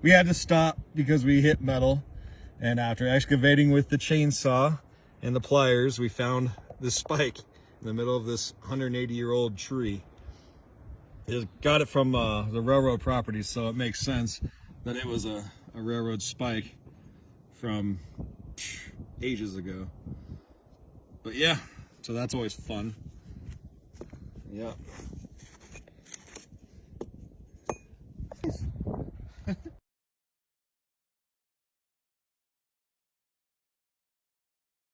We had to stop because we hit metal, and after excavating with the chainsaw and the pliers, we found this spike in the middle of this 180-year-old tree. It got it from the railroad property, so it makes sense that it was a railroad spike from ages ago. But yeah, so that's always fun. Yeah.